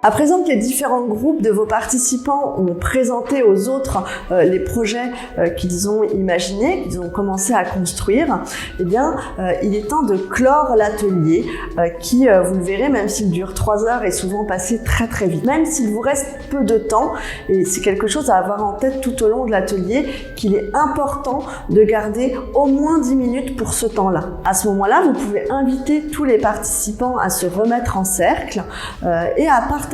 À présent que les différents groupes de vos participants ont présenté aux autres les projets qu'ils ont imaginés, qu'ils ont commencé à construire, eh bien, il est temps de clore l'atelier qui, vous le verrez, même s'il dure 3 heures, est souvent passé très très vite. Même s'il vous reste peu de temps, et c'est quelque chose à avoir en tête tout au long de l'atelier, qu'il est important de garder au moins 10 minutes pour ce temps-là. À ce moment-là, vous pouvez inviter tous les participants à se remettre en cercle et à partager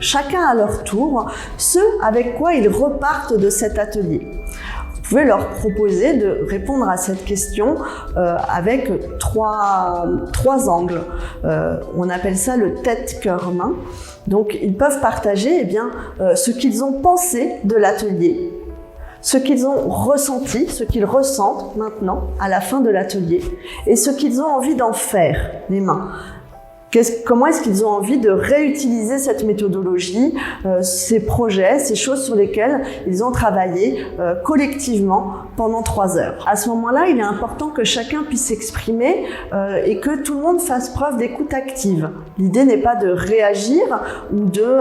chacun à leur tour ce avec quoi ils repartent de cet atelier. Vous pouvez leur proposer de répondre à cette question avec trois angles. On appelle ça le tête-cœur-main. Donc ils peuvent partager ce qu'ils ont pensé de l'atelier, ce qu'ils ont ressenti, ce qu'ils ressentent maintenant à la fin de l'atelier et ce qu'ils ont envie d'en faire, les mains. Comment est-ce qu'ils ont envie de réutiliser cette méthodologie, ces projets, ces choses sur lesquelles ils ont travaillé collectivement pendant 3 heures. À ce moment-là, il est important que chacun puisse s'exprimer et que tout le monde fasse preuve d'écoute active. L'idée n'est pas de réagir ou de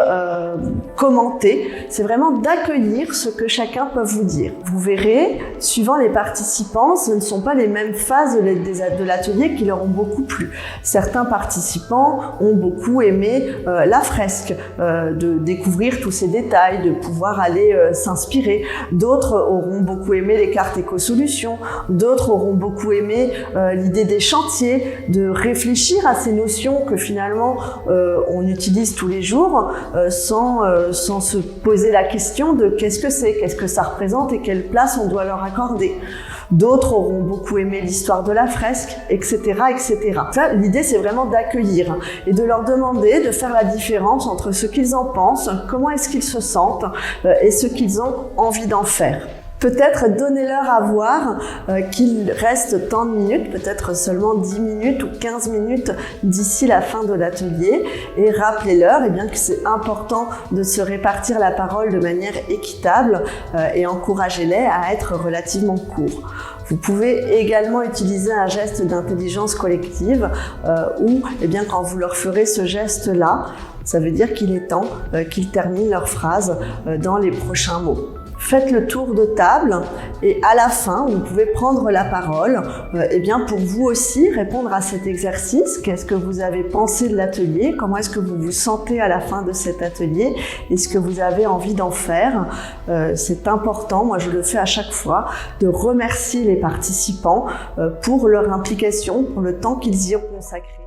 commenter, c'est vraiment d'accueillir ce que chacun peut vous dire. Vous verrez, suivant les participants, ce ne sont pas les mêmes phases de l'atelier qui leur ont beaucoup plu. Certains participants ont beaucoup aimé la fresque, de découvrir tous ces détails, de pouvoir aller s'inspirer. D'autres auront beaucoup aimé les cartes éco-solutions, d'autres auront beaucoup aimé l'idée des chantiers, de réfléchir à ces notions que finalement on utilise tous les jours sans se poser la question de qu'est-ce que ça représente et quelle place on doit leur accorder. D'autres auront beaucoup aimé l'histoire de la fresque, etc., etc. L'idée, c'est vraiment d'accueillir et de leur demander de faire la différence entre ce qu'ils en pensent, comment est-ce qu'ils se sentent et ce qu'ils ont envie d'en faire. Peut-être donnez-leur à voir qu'il reste tant de minutes, peut-être seulement 10 minutes ou 15 minutes d'ici la fin de l'atelier et rappelez-leur que c'est important de se répartir la parole de manière équitable et encouragez-les à être relativement courts. Vous pouvez également utiliser un geste d'intelligence collective où, quand vous leur ferez ce geste-là, ça veut dire qu'il est temps qu'ils terminent leur phrase dans les prochains mots. Faites le tour de table et à la fin, vous pouvez prendre la parole pour vous aussi répondre à cet exercice. Qu'est-ce que vous avez pensé de l'atelier? Comment est-ce que vous vous sentez à la fin de cet atelier? Est-ce que vous avez envie d'en faire? C'est important, moi je le fais à chaque fois, de remercier les participants pour leur implication, pour le temps qu'ils y ont consacré.